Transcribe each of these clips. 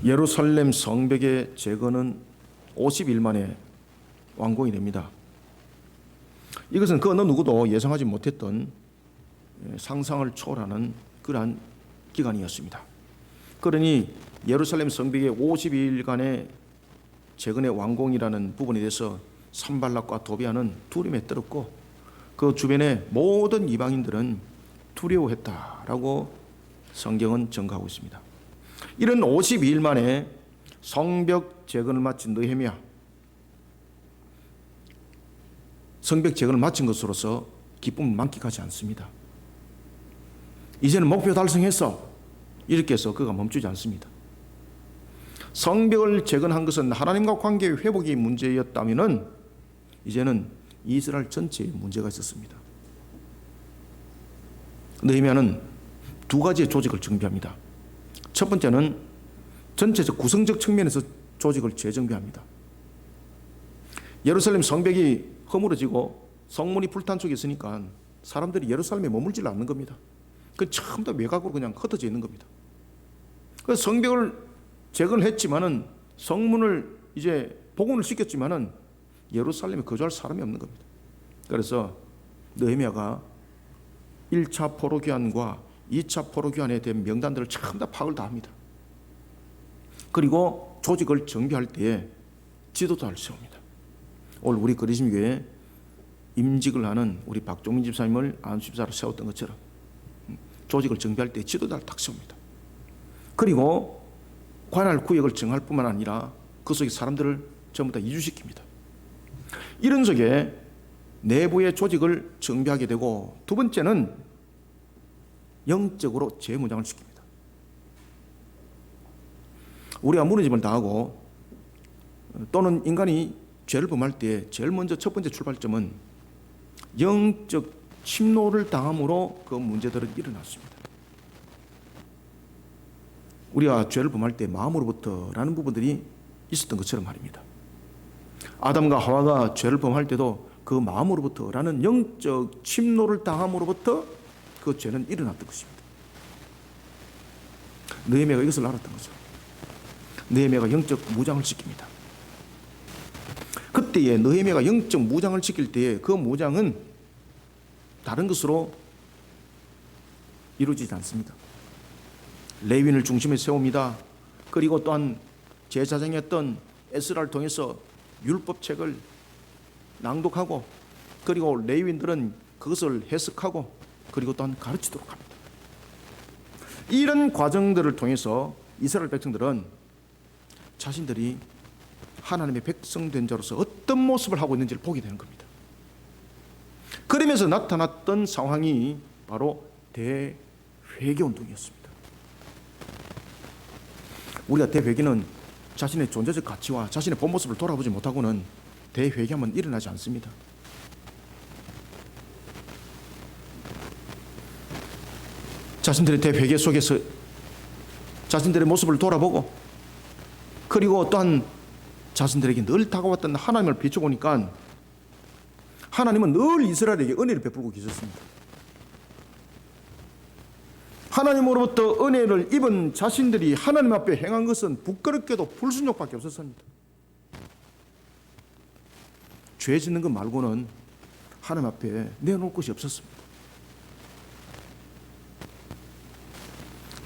예루살렘 성벽의 재건은 50일 만에 완공이 됩니다. 이것은 그 어느 누구도 예상하지 못했던 상상을 초월하는 그러한 기간이었습니다. 그러니 예루살렘 성벽의 52일간의 재건의 완공이라는 부분에 대해서 산발락과 도비아는 두려움에 떨었고 그 주변의 모든 이방인들은 두려워했다라고 성경은 증거하고 있습니다. 이런 52일 만에 성벽 재건을 마친 느헤미야, 성벽 재건을 마친 것으로서 기쁨을 만끽하지 않습니다. 이제는 목표 달성했어 이렇게 해서 그가 멈추지 않습니다. 성벽을 재건한 것은 하나님과 관계의 회복이 문제였다면 이제는 이스라엘 전체에 문제가 있었습니다. 느헤미야는 두 가지의 조직을 정비합니다. 첫 번째는 전체적 구성적 측면에서 조직을 재정비합니다. 예루살렘 성벽이 허물어지고 성문이 불탄 속에 있으니까 사람들이 예루살렘에 머물지 않는 겁니다. 그 처음부터 외곽으로 그냥 흩어져 있는 겁니다. 그 성벽을 재건을 했지만은 성문을 이제 복원을 시켰지만은 예루살렘에 거주할 사람이 없는 겁니다. 그래서 느헤미야가 1차 포로기한과 2차 포로기한에 대한 명단들을 전부 다 파악을 다 합니다. 그리고 조직을 정비할 때에 지도자를 세웁니다. 오늘 우리 그리심교회에 임직을 하는 우리 박종민 집사님을 안수집사로 세웠던 것처럼 조직을 정비할 때 지도자를 딱 세웁니다. 그리고 관할 구역을 정할 뿐만 아니라 그 속에 사람들을 전부 다 이주시킵니다. 이런 속에 내부의 조직을 정비하게 되고 두 번째는 영적으로 재무장을 시킵니다. 우리가 무너짐을 당하고 또는 인간이 죄를 범할 때 제일 먼저 첫 번째 출발점은 영적 침노를 당함으로 그 문제들은 일어났습니다. 우리가 죄를 범할 때 마음으로부터라는 부분들이 있었던 것처럼 말입니다. 아담과 하와가 죄를 범할 때도 그 마음으로부터라는 영적 침노를 당함으로부터 그 죄는 일어났던 것입니다. 느헤미야가 이것을 알았던 거죠. 느헤미야가 영적 무장을 시킵니다. 그때에 느헤미야가 영적 무장을 시킬 때에 그 무장은 다른 것으로 이루어지지 않습니다. 레위인을 중심에 세웁니다. 그리고 또한 제사장이었던 에스라를 통해서 율법책을 낭독하고 그리고 레위인들은 그것을 해석하고 그리고 또한 가르치도록 합니다. 이런 과정들을 통해서 이스라엘 백성들은 자신들이 하나님의 백성된 자로서 어떤 모습을 하고 있는지를 보게 되는 겁니다. 그러면서 나타났던 상황이 바로 대회개운동이었습니다. 우리가 대회개는 자신의 존재적 가치와 자신의 본 모습을 돌아보지 못하고는 대회개하면 일어나지 않습니다. 자신들의 대회개 속에서 자신들의 모습을 돌아보고 그리고 또한 자신들에게 늘 다가왔던 하나님을 비춰보니까 하나님은 늘 이스라엘에게 은혜를 베풀고 계셨습니다. 하나님으로부터 은혜를 입은 자신들이 하나님 앞에 행한 것은 부끄럽게도 불순종밖에 없었습니다. 죄 짓는 것 말고는 하나님 앞에 내놓을 것이 없었습니다.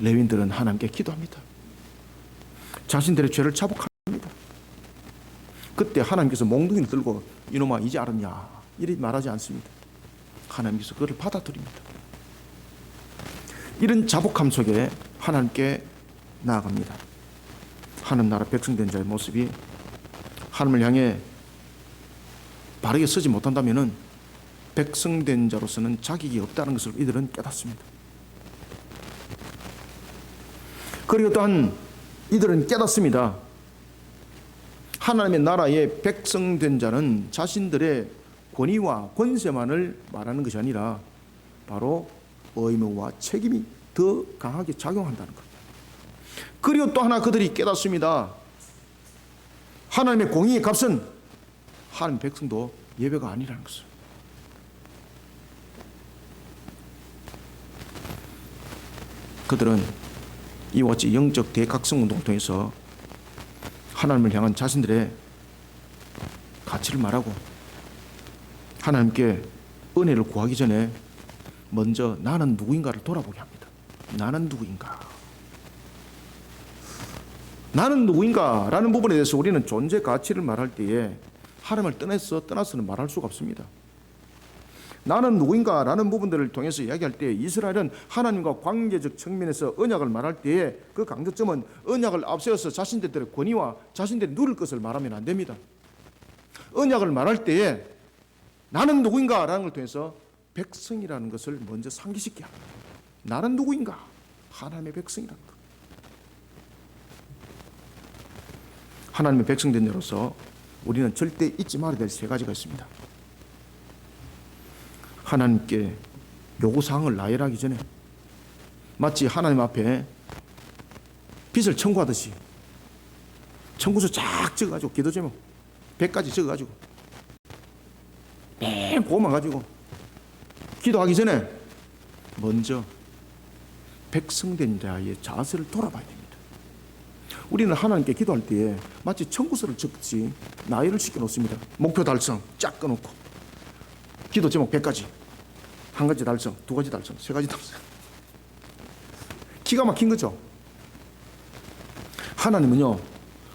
레위인들은 하나님께 기도합니다. 자신들의 죄를 자복합니다. 그때 하나님께서 몽둥이를 들고 이놈아 이제 알았냐 이렇게 말하지 않습니다. 하나님께서 그를 받아들입니다. 이런 자복함 속에 하나님께 나아갑니다. 하나님 나라 백성된 자의 모습이 하나님을 향해 바르게 서지 못한다면 백성된 자로서는 자격이 없다는 것을 이들은 깨닫습니다. 그리고 또한 이들은 깨닫습니다. 하나님의 나라의 백성된 자는 자신들의 권위와 권세만을 말하는 것이 아니라 바로 의무와 책임이 더 강하게 작용한다는 것. 그리고 또 하나 그들이 깨닫습니다. 하나님의 공의의 값은 하나님 백성도 예배가 아니라는 것을. 그들은 이와 같이 영적 대각성 운동을 통해서 하나님을 향한 자신들의 가치를 말하고 하나님께 은혜를 구하기 전에 먼저 나는 누구인가를 돌아보게 합니다. 나는 누구인가? 나는 누구인가라는 부분에 대해서 우리는 존재 가치를 말할 때에 하나님을 떠나서는 말할 수가 없습니다. 나는 누구인가라는 부분들을 통해서 이야기할 때 이스라엘은 하나님과 관계적 측면에서 언약을 말할 때에 그 강조점은 언약을 앞세워서 자신들의 권위와 자신들이 누릴 것을 말하면 안 됩니다. 언약을 말할 때에 나는 누구인가라는 걸 통해서 백성이라는 것을 먼저 상기시키게 합니다. 나는 누구인가? 하나님의 백성이라는 것. 하나님의 백성된 자로서 우리는 절대 잊지 말아야 될 세 가지가 있습니다. 하나님께 요구사항을 나열하기 전에 마치 하나님 앞에 빚을 청구하듯이 청구서 쫙 적어가지고 기도 제목 100가지 적어가지고 매일 그것만 가지고 기도하기 전에 먼저 백성된 자의 자세를 돌아봐야 됩니다. 우리는 하나님께 기도할 때에 마치 청구서를 적듯이 나열을 시켜놓습니다. 목표 달성 쫙 꺼놓고 기도 제목 100가지, 한 가지 달성, 두 가지 달성, 세 가지 달성. 기가 막힌 거죠. 하나님은요,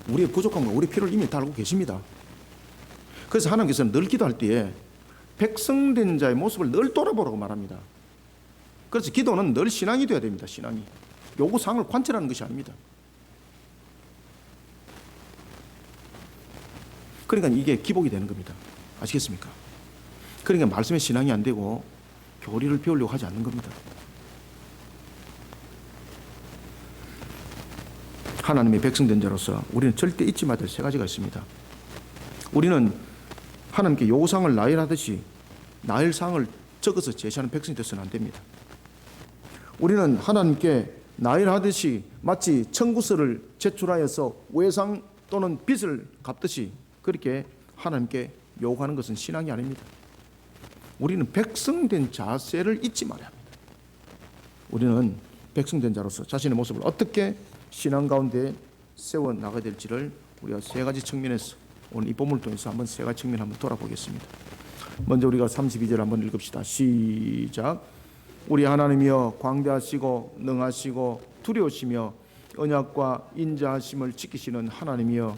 우리의 부족함과 우리의 필요를 이미 다 알고 계십니다. 그래서 하나님께서는 늘 기도할 때에 백성된 자의 모습을 늘 돌아보라고 말합니다. 그래서 기도는 늘 신앙이 되어야 됩니다. 신앙이. 요구사항을 관찰하는 것이 아닙니다. 그러니까 이게 기복이 되는 겁니다. 아시겠습니까? 그러니까 말씀에 신앙이 안 되고 교리를 배우려고 하지 않는 겁니다. 하나님의 백성된 자로서 우리는 절대 잊지 말아야 될 세 가지가 있습니다. 우리는 하나님께 요구사항을 나열하듯이 나열사항을 적어서 제시하는 백성이 되어서는 안 됩니다. 우리는 하나님께 나열하듯이 마치 청구서를 제출하여서 외상 또는 빚을 갚듯이 그렇게 하나님께 요구하는 것은 신앙이 아닙니다. 우리는 백성된 자세를 잊지 말아야 합니다. 우리는 백성된 자로서 자신의 모습을 어떻게 신앙 가운데 세워나가야 될지를 우리가 세 가지 측면에서 오늘 이 본문을 통해서 한번 세 가지 측면 한번 돌아보겠습니다. 먼저 우리가 32절 한번 읽읍시다. 시작. 우리 하나님이여 광대하시고 능하시고 두려우시며 언약과 인자하심을 지키시는 하나님이여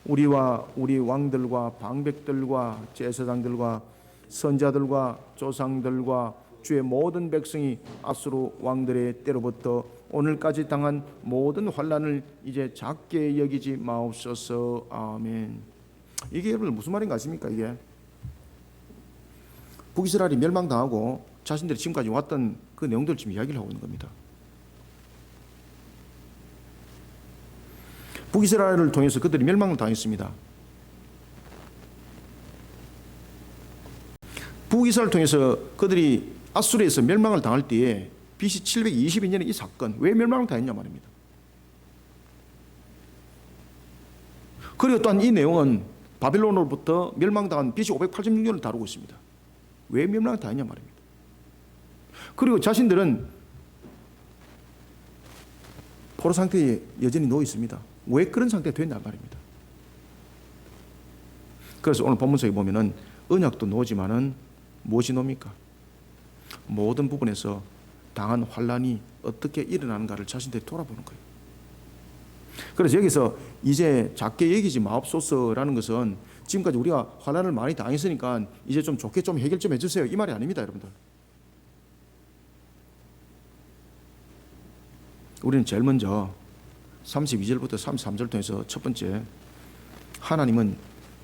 우리와 우리 왕들과 방백들과 제사장들과 선자들과 조상들과 주의 모든 백성이 아수르 왕들의 때로부터 오늘까지 당한 모든 환난을 이제 작게 여기지 마옵소서. 아멘. 이게 여러분 무슨 말인가 아십니까? 이게 북이스라엘이 멸망당하고 자신들이 지금까지 왔던 그 내용들을 지금 이야기를 하고 있는 겁니다. 북이스라엘을 통해서 그들이 멸망을 당했습니다. 북이스라엘을 통해서 그들이 아수르에서 멸망을 당할 때에 BC 722년에 이 사건 왜 멸망을 당했냐 말입니다. 그리고 또한 이 내용은 바빌론으로부터 멸망당한 BC 586년을 다루고 있습니다. 왜 멸망을 당했냐 말입니다. 그리고 자신들은 포로 상태에 여전히 놓여 있습니다. 왜 그런 상태가 됐냐 말입니다. 그래서 오늘 본문서에 보면은 언약도 놓지만은 무엇이 놉니까? 모든 부분에서 당한 환란이 어떻게 일어나는가를 자신들이 돌아보는 거예요. 그래서 여기서 이제 작게 여기지 마옵소서라는 것은 지금까지 우리가 환란을 많이 당했으니까 이제 좀 좋게 좀 해결 좀 해주세요 이 말이 아닙니다. 여러분들, 우리는 제일 먼저 32절부터 33절 통해서 첫 번째, 하나님은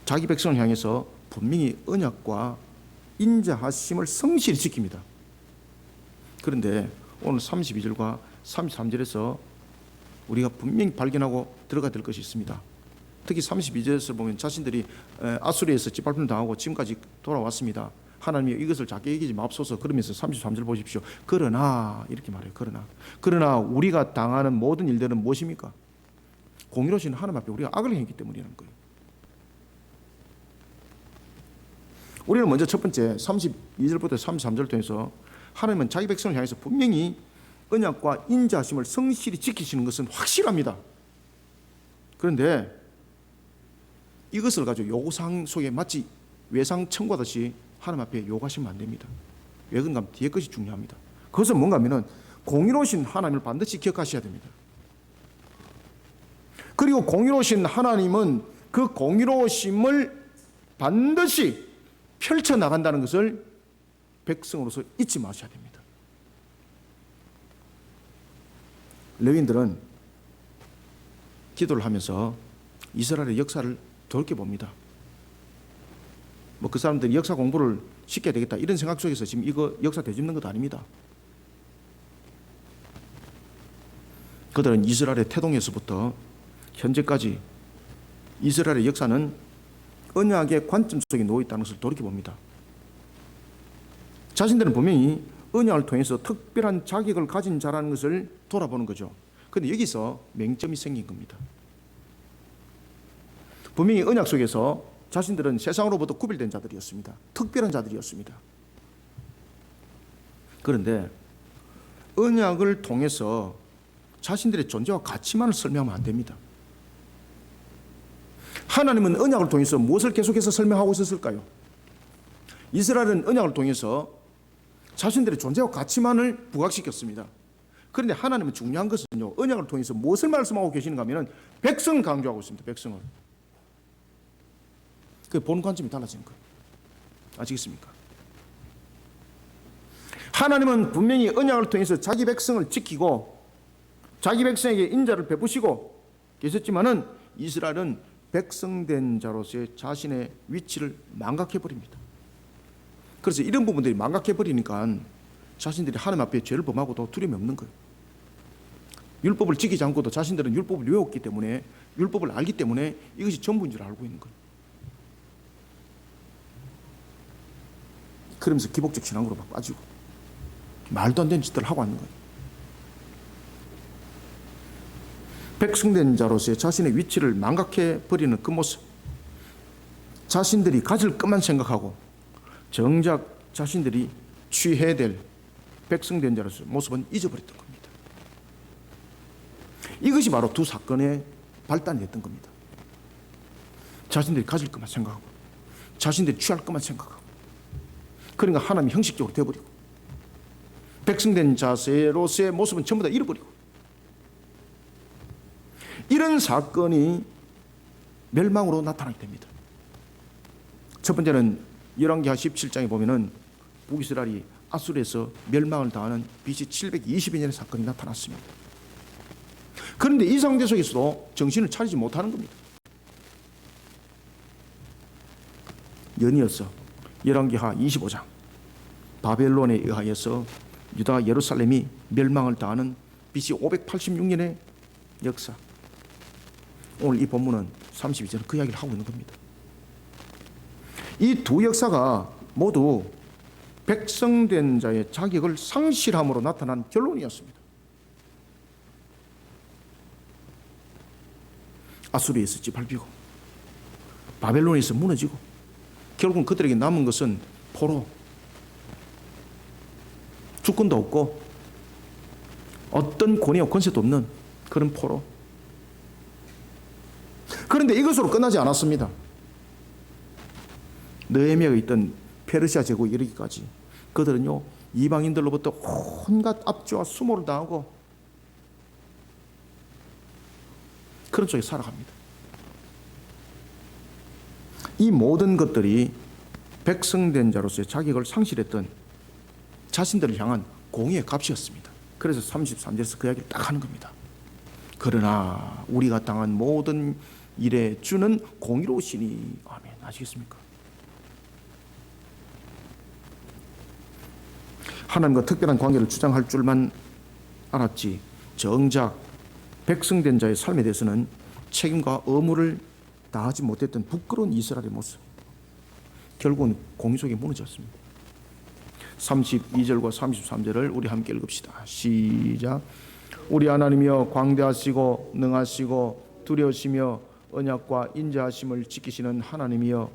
자기 백성을 향해서 분명히 언약과 인자하심을 성실히 지킵니다. 그런데 오늘 32절과 33절에서 우리가 분명히 발견하고 들어가야 될 것이 있습니다. 특히 32절에서 보면 자신들이 아수르에서 짓밟힘을 당하고 지금까지 돌아왔습니다. 하나님이 이것을 작게 여기지 마옵소서. 그러면서 33절 보십시오. 그러나 이렇게 말해요. 그러나 우리가 당하는 모든 일들은 무엇입니까? 공의로우신 하나님 앞에 우리가 악을 행했기 때문이라는 거예요. 우리는 먼저 첫 번째 32절부터 33절 통해서 하나님은 자기 백성을 향해서 분명히 언약과 인자하심을 성실히 지키시는 것은 확실합니다. 그런데 이것을 가지고 요구사항 속에 마치 외상 청구하듯이 하나님 앞에 요구하시면 안 됩니다. 왜 그런가 하면 뒤에 것이 중요합니다. 그것은 뭔가 하면은 공의로우신 하나님을 반드시 기억하셔야 됩니다. 그리고 공의로우신 하나님은 그 공의로우심을 반드시 펼쳐나간다는 것을 백성으로서 잊지 마셔야 됩니다. 레위인들은 기도를 하면서 이스라엘의 역사를 돌이켜봅니다. 뭐 그 사람들이 역사 공부를 시켜야 되겠다 이런 생각 속에서 지금 이거 역사 되짚는 것도 아닙니다. 그들은 이스라엘의 태동에서부터 현재까지 이스라엘의 역사는 언약의 관점 속에 놓여 있다는 것을 돌이켜봅니다. 자신들은 분명히 언약을 통해서 특별한 자격을 가진 자라는 것을 돌아보는 거죠. 그런데 여기서 맹점이 생긴 겁니다. 분명히 언약 속에서 자신들은 세상으로부터 구별된 자들이었습니다. 특별한 자들이었습니다. 그런데 언약을 통해서 자신들의 존재와 가치만을 설명하면 안 됩니다. 하나님은 언약을 통해서 무엇을 계속해서 설명하고 있었을까요? 이스라엘은 언약을 통해서 자신들의 존재와 가치만을 부각시켰습니다. 그런데 하나님은 중요한 것은요, 언약을 통해서 무엇을 말씀하고 계시는가 하면 백성을 강조하고 있습니다. 백성을. 그 보는 관점이 달라지는 거예요. 아시겠습니까? 하나님은 분명히 언약을 통해서 자기 백성을 지키고 자기 백성에게 인자를 베푸시고 계셨지만은 이스라엘은 백성된 자로서의 자신의 위치를 망각해버립니다. 그래서 이런 부분들이 망각해버리니까 자신들이 하나님 앞에 죄를 범하고도 두려움이 없는 거예요. 율법을 지키지 않고도 자신들은 율법을 외웠기 때문에, 율법을 알기 때문에 이것이 전부인 줄 알고 있는 거예요. 그러면서 기복적 신앙으로 막 빠지고 말도 안 되는 짓들을 하고 있는 거예요. 백성된 자로서의 자신의 위치를 망각해버리는 그 모습, 자신들이 가질 것만 생각하고 정작 자신들이 취해야 될 백성된 자로서의 모습은 잊어버렸던 겁니다. 이것이 바로 두 사건의 발단이 됐던 겁니다. 자신들이 가질 것만 생각하고 자신들이 취할 것만 생각하고, 그러니까 하나님이 형식적으로 되어버리고 백성된 자세로서의 모습은 전부 다 잃어버리고, 이런 사건이 멸망으로 나타나게 됩니다. 첫 번째는 열왕기하 17장에 보면은 북이스라엘이 아수르에서 멸망을 당하는 BC 722년의 사건이 나타났습니다. 그런데 이 상태 속에서도 정신을 차리지 못하는 겁니다. 연이어서 열왕기하 25장, 바벨론에 의하여서 유다 예루살렘이 멸망을 당하는 BC 586년의 역사. 오늘 이 본문은 32절은 그 이야기를 하고 있는 겁니다. 이 두 역사가 모두 백성된 자의 자격을 상실함으로 나타난 결론이었습니다. 아수르에서 짓밟히고 바벨론에서 무너지고 결국은 그들에게 남은 것은 포로, 주권도 없고 어떤 권위와 권세도 없는 그런 포로. 그런데 이것으로 끝나지 않았습니다. 느헤미야가 있던 페르시아 제국에 이르기까지 그들은요, 이방인들로부터 온갖 압제와 수모를 당하고 그런 속에 살아갑니다. 이 모든 것들이 백성된 자로서의 자격을 상실했던 자신들을 향한 공의의 값이었습니다. 그래서 33절에서 그 이야기를 딱 하는 겁니다. 그러나 우리가 당한 모든 일에 주는 공의로우시니. 아멘. 아시겠습니까? 하나님과 특별한 관계를 주장할 줄만 알았지 정작 백성된 자의 삶에 대해서는 책임과 의무를 다하지 못했던 부끄러운 이스라엘의 모습, 결국은 공의 속에 무너졌습니다. 32절과 33절을 우리 함께 읽읍시다. 시작. 우리 하나님이여 광대하시고 능하시고 두려우시며 언약과 인자하심을 지키시는 하나님이여,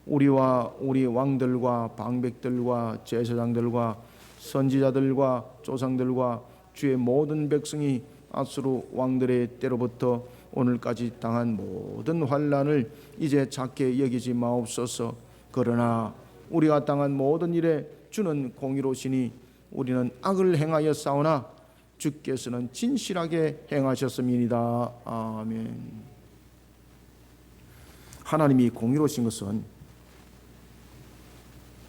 우리와 우리 왕들과 방백들과 제사장들과 선지자들과 조상들과 주의 모든 백성이 아수르 왕들의 때로부터 오늘까지 당한 모든 환난을 이제 작게 여기지 마옵소서. 그러나 우리가 당한 모든 일에 주는 공의로시니 우리는 악을 행하여 싸우나 주께서는 진실하게 행하셨음이니이다. 아멘. 하나님이 공의로신 것은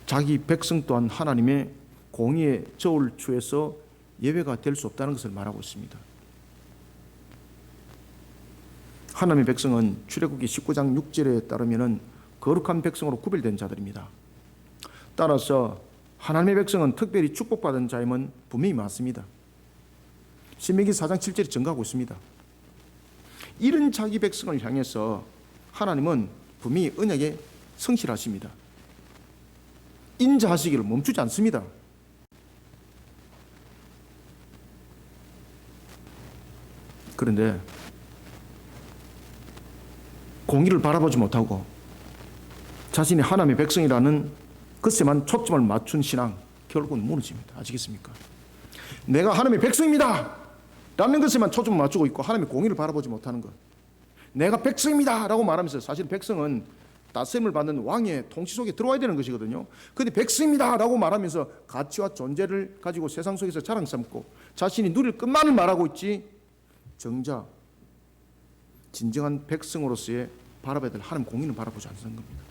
자기 백성 또한 하나님의 공의의 저울추에서 예외가 될 수 없다는 것을 말하고 있습니다. 하나님의 백성은 출애굽기 19장 6절에 따르면 거룩한 백성으로 구별된 자들입니다. 따라서 하나님의 백성은 특별히 축복받은 자임은 분명히 많습니다. 신명기 4장 7절이 증거하고 있습니다. 이런 자기 백성을 향해서 하나님은 분명히 언약에 성실하십니다. 인자하시기를 멈추지 않습니다. 그런데 공의를 바라보지 못하고 자신이 하나님의 백성이라는 것에만 초점을 맞춘 신앙, 결국은 무너집니다. 아시겠습니까? 내가 하나님의 백성입니다 라는 것에만 초점을 맞추고 있고 하나님의 공의를 바라보지 못하는 것. 내가 백성입니다 라고 말하면서 사실 백성은 다스림을 받는 왕의 통치 속에 들어와야 되는 것이거든요. 그런데 백성입니다 라고 말하면서 가치와 존재를 가지고 세상 속에서 자랑 삼고 자신이 누릴 것만을 말하고 있지, 정작 진정한 백성으로서의 바라봐야 될 하나님 공의는 바라보지 않는 겁니다.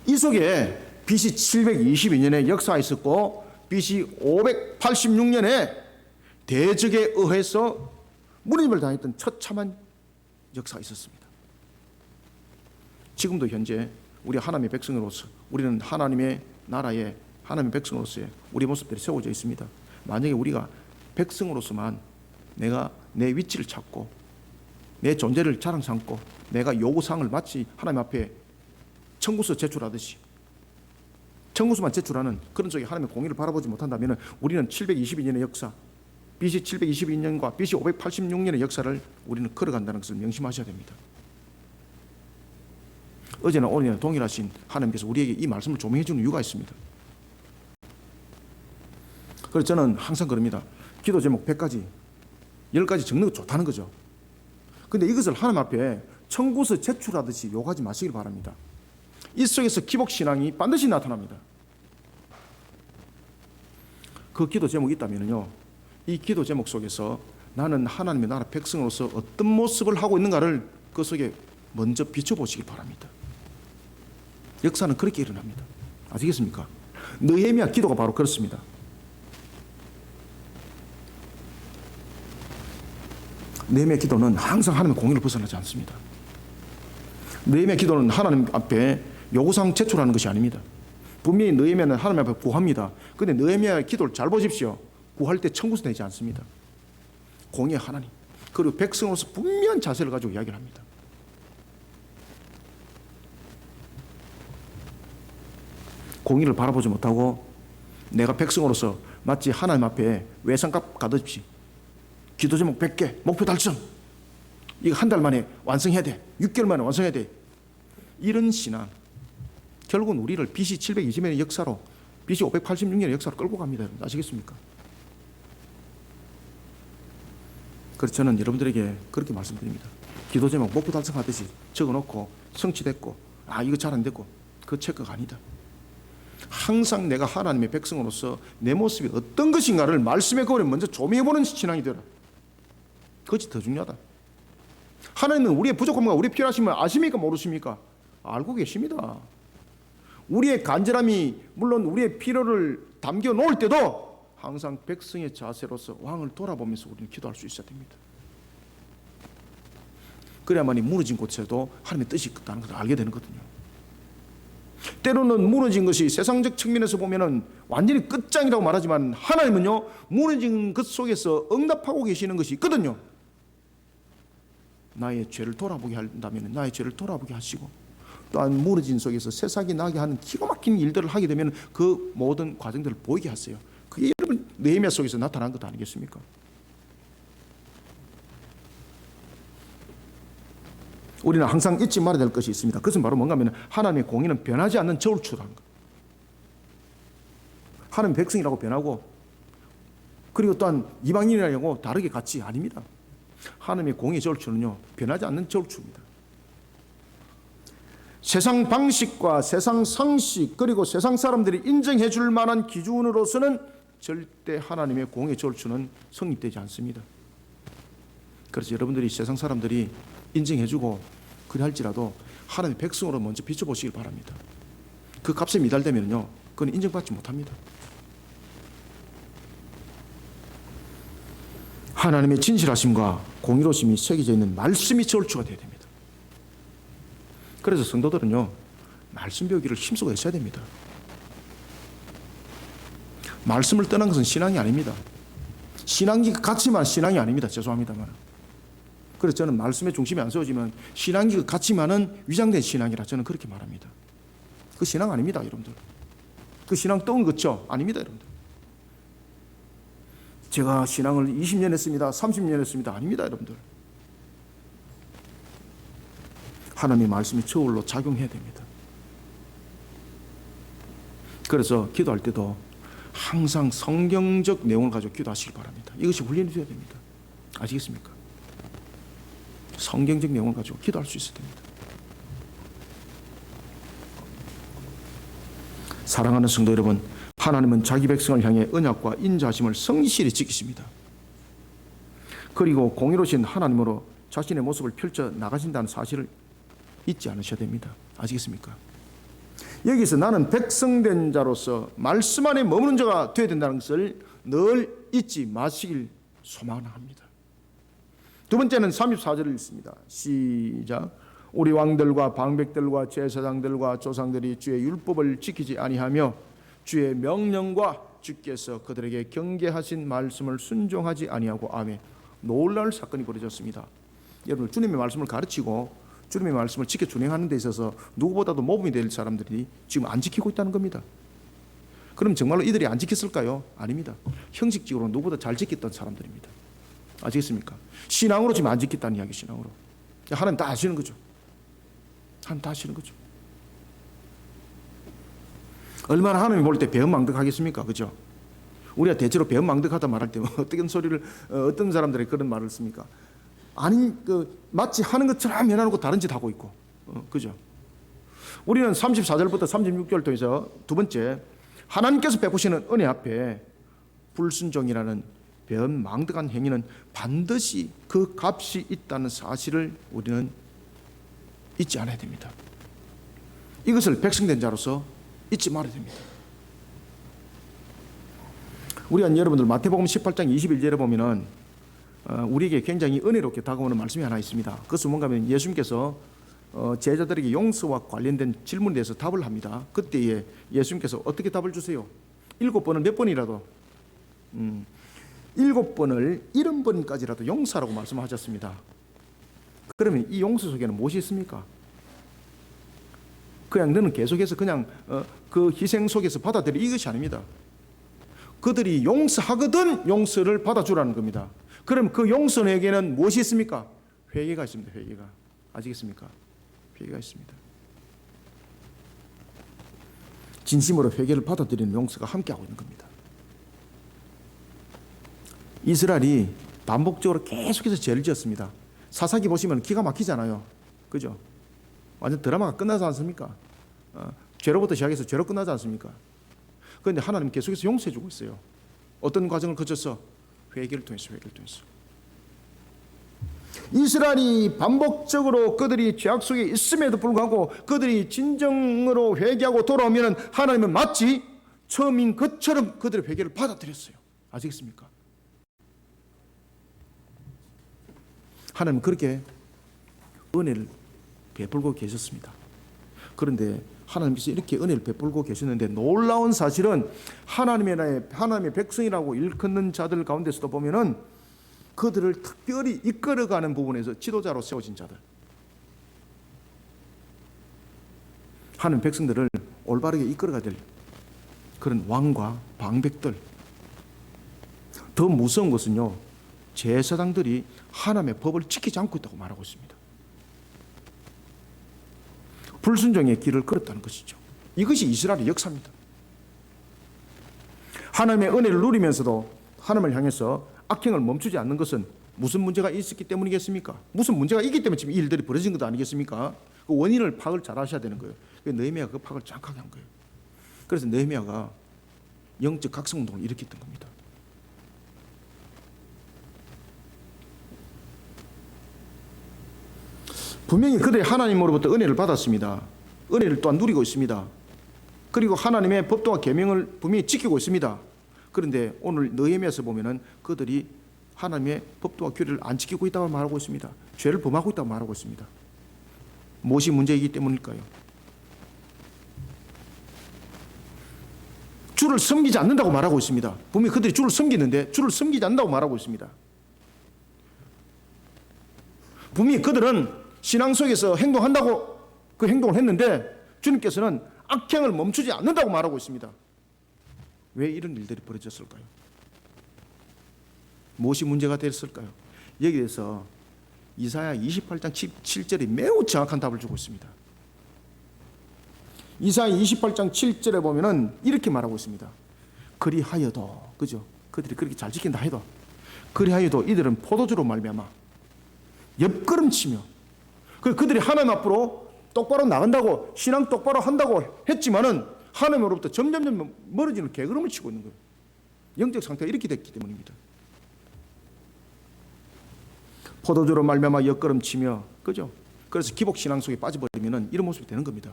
이 속에 BC 722년에 역사가 있었고 BC 586년에 대적에 의해서 무너짐을 당했던 처참한 역사가 있었습니다. 지금도 현재 우리 하나님의 백성으로서 우리는 하나님의 나라의 하나님의 백성으로서의 우리 모습들이 세워져 있습니다. 만약에 우리가 백성으로서만 내가 내 위치를 찾고 내 존재를 자랑 삼고 내가 요구사항을 마치 하나님 앞에 청구서 제출하듯이 청구서만 제출하는 그런 쪽에 하나님의 공의를 바라보지 못한다면 우리는 722년의 역사, BC 722년과 BC 586년의 역사를 우리는 걸어간다는 것을 명심하셔야 됩니다. 어제나 오늘이나 동일하신 하나님께서 우리에게 이 말씀을 조명해 주는 이유가 있습니다. 그래서 저는 항상 그럽니다. 기도 제목 100가지, 10가지 적는 거 좋다는 거죠. 그런데 이것을 하나님 앞에 청구서 제출하듯이 요구하지 마시길 바랍니다. 이 속에서 기복신앙이 반드시 나타납니다. 그 기도 제목이 있다면요, 이 기도 제목 속에서 나는 하나님의 나라 백성으로서 어떤 모습을 하고 있는가를 그 속에 먼저 비춰보시기 바랍니다. 역사는 그렇게 일어납니다. 아시겠습니까? 느헤미야 기도가 바로 그렇습니다. 느헤미야 기도는 항상 하나님의 공의를 벗어나지 않습니다. 느헤미야 기도는 하나님 앞에 요구사항 제출하는 것이 아닙니다. 분명히 느헤미야는 하나님 앞에 구합니다. 그런데 느헤미야의 기도를 잘 보십시오. 구할 때 청구서 내지 않습니다. 공의의 하나님, 그리고 백성으로서 분명한 자세를 가지고 이야기를 합니다. 공의를 바라보지 못하고 내가 백성으로서 마치 하나님 앞에 외상값 가듯이 기도 제목 100개, 목표 달성, 이거 한 달 만에 완성해야 돼, 6개월 만에 완성해야 돼, 이런 신앙 결국은 우리를 BC 720년의 역사로 BC 586년의 역사로 끌고 갑니다. 아시겠습니까? 그래서 저는 여러분들에게 그렇게 말씀드립니다. 기도 제목 목표 달성하듯이 적어놓고 성취됐고 이거 잘 안 됐고 그 체크가 아니다. 항상 내가 하나님의 백성으로서 내 모습이 어떤 것인가를 말씀의 거울에 먼저 조명해보는 신앙이 되라. 그것이 더 중요하다. 하나님은 우리의 부족함과 우리의 필요하심을 아십니까 모르십니까? 알고 계십니다. 우리의 간절함이 물론 우리의 필요를 담겨 놓을 때도 항상 백성의 자세로서 왕을 돌아보면서 우리는 기도할 수 있어야 됩니다. 그래야만이 무너진 곳에도 하나님의 뜻이 있다는 것을 알게 되는 거거든요. 때로는 무너진 것이 세상적 측면에서 보면은 완전히 끝장이라고 말하지만 하나님은요, 무너진 것 속에서 응답하고 계시는 것이 있거든요. 나의 죄를 돌아보게 한다면 나의 죄를 돌아보게 하시고, 또한 무너진 속에서 새싹이 나게 하는 기가 막힌 일들을 하게 되면 그 모든 과정들을 보이게 하세요. 그게 여러분 느헤미야 속에서 나타난 것 아니겠습니까? 우리는 항상 잊지 말아야 될 것이 있습니다. 그것은 바로 뭔가 하면 하나님의 공의는 변하지 않는 저울추라는 것. 하나님 백성이라고 변하고 그리고 또한 이방인이라고 다르게 같이 아닙니다. 하나님의 공의 저울추는요, 변하지 않는 저울추입니다. 세상 방식과 세상 상식 그리고 세상 사람들이 인정해 줄 만한 기준으로서는 절대 하나님의 공의 저울추는 성립되지 않습니다. 그래서 여러분들이 세상 사람들이 인정해 주고 그리 할지라도 하나님의 백성으로 먼저 비춰보시길 바랍니다. 그 값에 미달되면요, 그건 인정받지 못합니다. 하나님의 진실하심과 공의로심이 새겨져 있는 말씀이 저울추가 되어야 됩니다. 그래서 성도들은요, 말씀 배우기를 힘쓰고 있어야 됩니다. 말씀을 떠난 것은 신앙이 아닙니다. 신앙기가 같지만 신앙이 아닙니다. 죄송합니다만. 그래서 저는 말씀의 중심이 안 세워지면 신앙기가 같지만은 위장된 신앙이라 저는 그렇게 말합니다. 그 신앙 아닙니다, 여러분들. 그 신앙 똥 그쵸? 아닙니다, 여러분들. 제가 신앙을 20년 했습니다. 30년 했습니다. 아닙니다, 여러분들. 하나님의 말씀이 저울로 작용해야 됩니다. 그래서 기도할 때도 항상 성경적 내용을 가지고 기도하시기 바랍니다. 이것이 훈련이 되어야 됩니다. 아시겠습니까? 성경적 내용을 가지고 기도할 수 있어야 됩니다. 사랑하는 성도 여러분, 하나님은 자기 백성을 향해 언약과 인자하심을 성실히 지키십니다. 그리고 공의로우신 하나님으로 자신의 모습을 펼쳐 나가신다는 사실을 잊지 않으셔야 됩니다. 아시겠습니까? 여기서 나는 백성된 자로서 말씀 안에 머무는 자가 되어야 된다는 것을 늘 잊지 마시길 소망합니다. 두 번째는 34절을 읽습니다. 시작. 우리 왕들과 방백들과 제사장들과 조상들이 주의 율법을 지키지 아니하며 주의 명령과 주께서 그들에게 경계하신 말씀을 순종하지 아니하고 아멘. 놀라울 사건이 벌어졌습니다. 여러분, 주님의 말씀을 가르치고 주님의 말씀을 지켜 준행하는 데 있어서 누구보다도 모범이 될 사람들이 지금 안 지키고 있다는 겁니다. 그럼 정말로 이들이 안 지켰을까요? 아닙니다. 형식적으로 누구보다 잘 지켰던 사람들입니다. 아시겠습니까? 신앙으로 지금 안 지켰다는 이야기. 신앙으로 하나님 다 아시는 거죠. 하나님 다 아시는 거죠. 얼마나 하나님이 볼 때 배은망덕하겠습니까? 그죠? 우리가 대체로 배은망덕하다 말할 때 어떤 소리를 어떤 사람들이 그런 말을 씁니까? 아니, 마치 하는 것처럼 해놓고 다른 짓 하고 있고, 그죠? 우리는 34절부터 36절 통해서 두 번째, 하나님께서 베푸시는 은혜 앞에 불순종이라는 배은망덕한 행위는 반드시 그 값이 있다는 사실을 우리는 잊지 않아야 됩니다. 이것을 백성된 자로서 잊지 말아야 됩니다. 우리가 여러분들 마태복음 18장 21절에 보면은 우리에게 굉장히 은혜롭게 다가오는 말씀이 하나 있습니다. 그것은 뭔가 하면 예수님께서 제자들에게 용서와 관련된 질문에 대해서 답을 합니다. 그때에 예수님께서 어떻게 답을 주세요? 7번을 몇 번이라도 7번을 70번까지라도 용서라고 말씀하셨습니다. 그러면 이 용서 속에는 무엇이 있습니까? 그냥 너는 계속해서 그냥 그 희생 속에서 받아들이 이것이 아닙니다. 그들이 용서하거든 용서를 받아주라는 겁니다. 그럼 그 용서에게는 무엇이 있습니까? 회개가 있습니다. 회개가. 아시겠습니까? 회개가 있습니다. 진심으로 회개를 받아들이는 용서가 함께하고 있는 겁니다. 이스라엘이 반복적으로 계속해서 죄를 지었습니다. 사사기 보시면 기가 막히잖아요. 그죠? 완전 드라마가 끝나지 않습니까? 죄로부터 시작해서 죄로 끝나지 않습니까? 그런데 하나님 계속해서 용서해 주고 있어요. 어떤 과정을 거쳐서? 회개를 통해서. 이스라엘이 반복적으로 그들이 죄악 속에 있음에도 불구하고 그들이 진정으로 회개하고 돌아오면 하나님은 마치 처음인 것처럼 그들의 회개를 받아들였어요. 아시겠습니까? 하나님은 그렇게 은혜를 베풀고 계셨습니다. 그런데 하나님께서 이렇게 은혜를 베풀고 계셨는데 놀라운 사실은 하나님의 백성이라고 일컫는 자들 가운데서도 보면은 그들을 특별히 이끌어가는 부분에서 지도자로 세워진 자들, 하나님 백성들을 올바르게 이끌어가야 될 그런 왕과 방백들. 더 무서운 것은요, 제사장들이 하나님의 법을 지키지 않고 있다고 말하고 있습니다. 불순종의 길을 걸었다는 것이죠. 이것이 이스라엘의 역사입니다. 하나님의 은혜를 누리면서도 하나님을 향해서 악행을 멈추지 않는 것은 무슨 문제가 있었기 때문이겠습니까? 무슨 문제가 있기 때문에 지금 이 일들이 벌어진 것도 아니겠습니까? 그 원인을 파악을 잘 하셔야 되는 거예요. 느헤미야가 그 파악을 정확하게 한 거예요. 그래서 느헤미야가 영적 각성운동을 일으켰던 겁니다. 분명히 그들이 하나님으로부터 은혜를 받았습니다. 은혜를 또한 누리고 있습니다. 그리고 하나님의 법도와 계명을 분명히 지키고 있습니다. 그런데 오늘 느헤미야에서 보면은 그들이 하나님의 법도와 규례를 안 지키고 있다고 말하고 있습니다. 죄를 범하고 있다고 말하고 있습니다. 무엇이 문제이기 때문일까요? 주를 섬기지 않는다고 말하고 있습니다. 분명히 그들이 주를 섬기는데 주를 섬기지 않는다고 말하고 있습니다. 분명히 그들은 신앙 속에서 행동한다고 그 행동을 했는데 주님께서는 악행을 멈추지 않는다고 말하고 있습니다. 왜 이런 일들이 벌어졌을까요? 무엇이 문제가 됐을까요? 여기에 대해서 이사야 28장 7절이 매우 정확한 답을 주고 있습니다. 이사야 28장 7절에 보면은 이렇게 말하고 있습니다. 그리하여도, 그죠? 그들이 그렇게 잘 지킨다 해도, 그리하여도 이들은 포도주로 말미암아 옆걸음치며, 그들이 하나님 앞으로 똑바로 나간다고, 신앙 똑바로 한다고 했지만은 하나님으로부터 점점 멀어지는 게으름을 치고 있는 거예요. 영적 상태가 이렇게 됐기 때문입니다. 포도주로 말미암아 옆걸음치며, 그죠? 그래서 기복 신앙 속에 빠져버리면은 이런 모습이 되는 겁니다.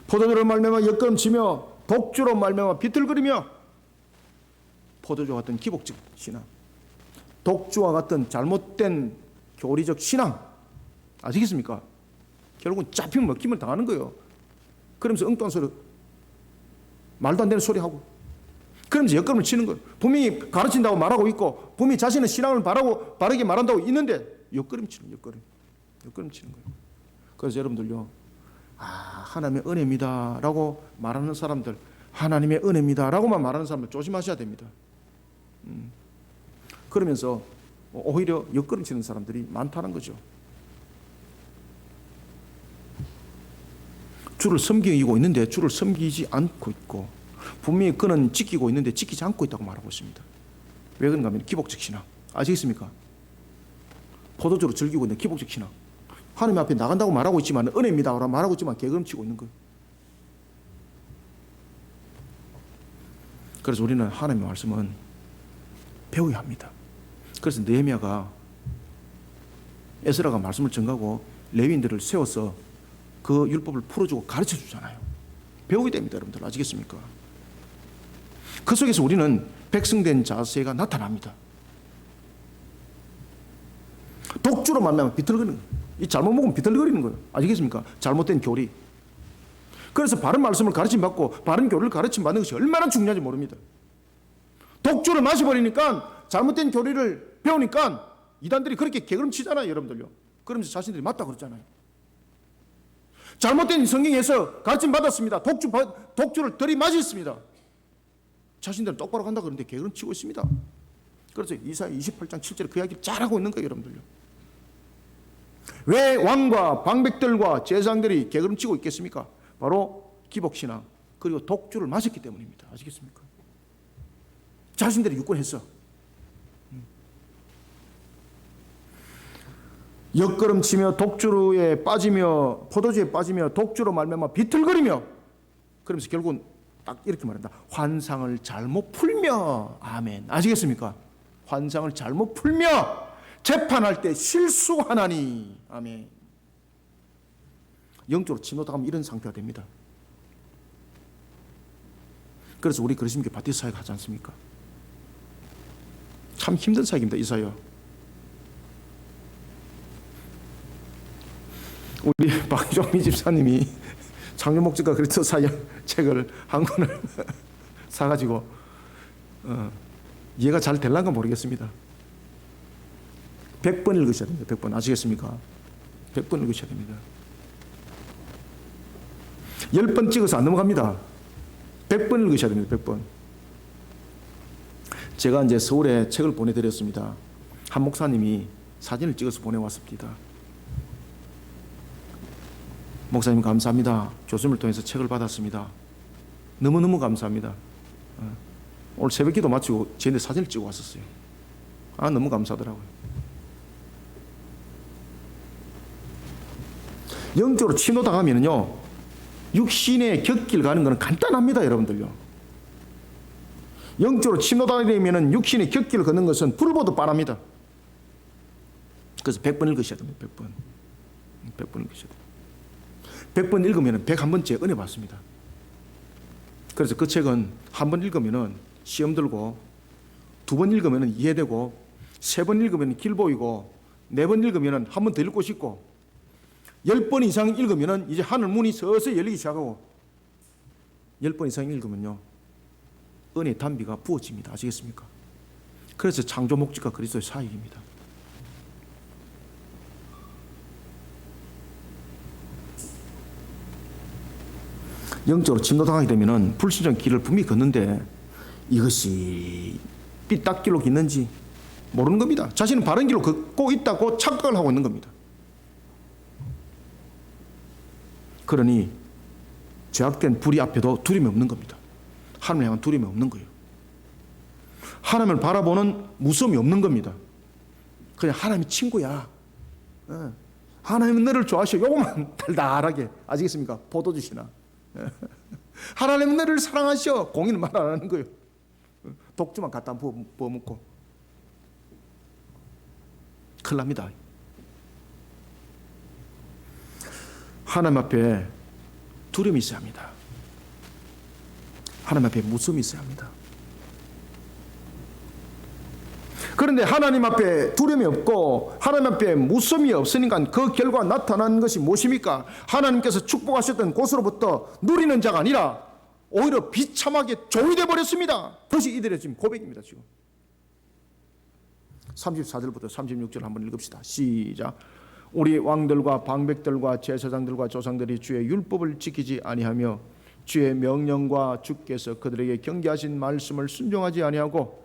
포도주로 말미암아 옆걸음치며 독주로 말미암아 비틀거리며, 포도주와 같은 기복적 신앙, 독주와 같은 잘못된 교리적 신앙, 아시겠습니까? 결국은 잡히면 먹힘을 당하는 거예요. 그러면서 엉뚱한 소리, 말도 안 되는 소리 하고, 그러면서 옆걸음을 치는 거예요. 분명히 가르친다고 말하고 있고, 분명히 자신의 신앙을 바르게 말한다고 있는데 옆걸음 치는 거예요. 그래서 여러분들요, 하나님의 은혜입니다 라고 말하는 사람들, 하나님의 은혜입니다 라고만 말하는 사람들 조심하셔야 됩니다. 그러면서 오히려 옆걸음 치는 사람들이 많다는 거죠. 주를 섬기고 있는데 주를 섬기지 않고 있고, 분명히 그는 지키고 있는데 지키지 않고 있다고 말하고 있습니다. 왜 그런가 하면 기복적 신앙, 아시겠습니까? 포도주로 즐기고 있는 기복적 신앙, 하나님 앞에 나간다고 말하고 있지만 은혜입니다 라고 말하고 있지만 게으름치고 있는 거예요. 그래서 우리는 하나님의 말씀은 배워야 합니다. 그래서 느헤미야가, 에스라가 말씀을 전가하고 레위인들을 세워서 그 율법을 풀어주고 가르쳐 주잖아요. 배우게 됩니다, 여러분들. 아시겠습니까? 그 속에서 우리는 백성된 자세가 나타납니다. 독주로 말미암아 비틀거리는 거예요. 이 잘못 먹으면 비틀거리는 거예요. 아시겠습니까? 잘못된 교리. 그래서 바른 말씀을 가르침 받고 바른 교리를 가르침 받는 것이 얼마나 중요한지 모릅니다. 독주를 마셔버리니까, 잘못된 교리를 배우니까 이단들이 그렇게 게으름치잖아요, 여러분들요. 그러면서 자신들이 맞다 그러잖아요. 잘못된 성경에서 가르침 받았습니다. 독주를 들이마셨습니다. 자신들은 똑바로 간다 그러는데 게으름치고 있습니다. 그래서 이사야 28장 7절에 그 이야기를 잘하고 있는 거예요, 여러분들요. 왜 왕과 방백들과 제사장들이 게으름치고 있겠습니까? 바로 기복신앙 그리고 독주를 마셨기 때문입니다. 아시겠습니까? 자신들이 유권했어. 옆걸음치며 독주에 빠지며 포도주에 빠지며 독주로 말미암아 비틀거리며, 그러면서 결국은 딱 이렇게 말한다. 환상을 잘못 풀며, 아멘. 아시겠습니까? 환상을 잘못 풀며 재판할 때 실수하나니, 아멘. 영적으로 침노당하면 이런 상태가 됩니다. 그래서 우리 그리스도인교 바티스트 사역 하지 않습니까? 참 힘든 사역입니다, 이 사역. 우리 박종미 집사님이 창조 목적과 그리스도 사역 책을 한 권을 사가지고 이해가 잘 될란가 모르겠습니다. 100번 읽으셔야 됩니다. 100번. 아시겠습니까? 100번 읽으셔야 됩니다. 10번 찍어서 안 넘어갑니다. 100번 읽으셔야 됩니다. 100번. 제가 이제 서울에 책을 보내드렸습니다. 한 목사님이 사진을 찍어서 보내왔습니다. 목사님 감사합니다. 교수님을 통해서 책을 받았습니다. 너무너무 감사합니다. 오늘 새벽기도 마치고 저한테 사진을 찍어 왔었어요. 너무 감사하더라고요. 영적으로 침노당하면요, 육신의 곁길 가는 것은 간단합니다, 여러분들요. 영적으로 침노당하려면 육신의 곁길을 걷는 것은 불보듯 뻔합니다. 그래서 100번 읽으셔야 됩니다. 100번 읽으셔야 돼요. 100번 읽으면 101번째 은혜 받습니다. 그래서 그 책은 한 번 읽으면 시험 들고, 2번 읽으면 이해되고, 3번 읽으면 길 보이고, 4번 읽으면 한 번 더 읽고 싶고, 10번 이상 읽으면 이제 하늘 문이 서서히 열리기 시작하고, 10번 이상 읽으면요, 은혜의 단비가 부어집니다. 아시겠습니까? 그래서 창조 목적과 그리스도의 사역입니다. 영적으로 침노당하게 되면 불신령 길을 분명히 걷는데 이것이 삐딱길로 걷는지 모르는 겁니다. 자신은 바른 길로 걷고 있다고 착각을 하고 있는 겁니다. 그러니 죄악된 불의 앞에도 두려움이 없는 겁니다. 하나님을 향한 두려움이 없는 거예요. 하나님을 바라보는 무서움이 없는 겁니다. 그냥 하나님이 친구야. 하나님은 너를 좋아하셔. 요것만 달달하게. 아시겠습니까? 포도주시나. 하나님은 너를 사랑하셔. 공의는 말 안 하는 거예요. 독주만 갖다 부어먹고. 큰일 납니다. 하나님 앞에 두려움이 있어야 합니다. 하나님 앞에 무서움이 있어야 합니다. 그런데 하나님 앞에 두려움이 없고 하나님 앞에 무서움이 없으니까 그 결과 나타난 것이 무엇입니까? 하나님께서 축복하셨던 곳으로부터 누리는 자가 아니라 오히려 비참하게 종이 되어 버렸습니다. 그것이 이들의 지금 고백입니다. 지금 34절부터 36절 한번 읽읍시다. 시작. 우리 왕들과 방백들과 제사장들과 조상들이 주의 율법을 지키지 아니하며 주의 명령과 주께서 그들에게 경계하신 말씀을 순종하지 아니하고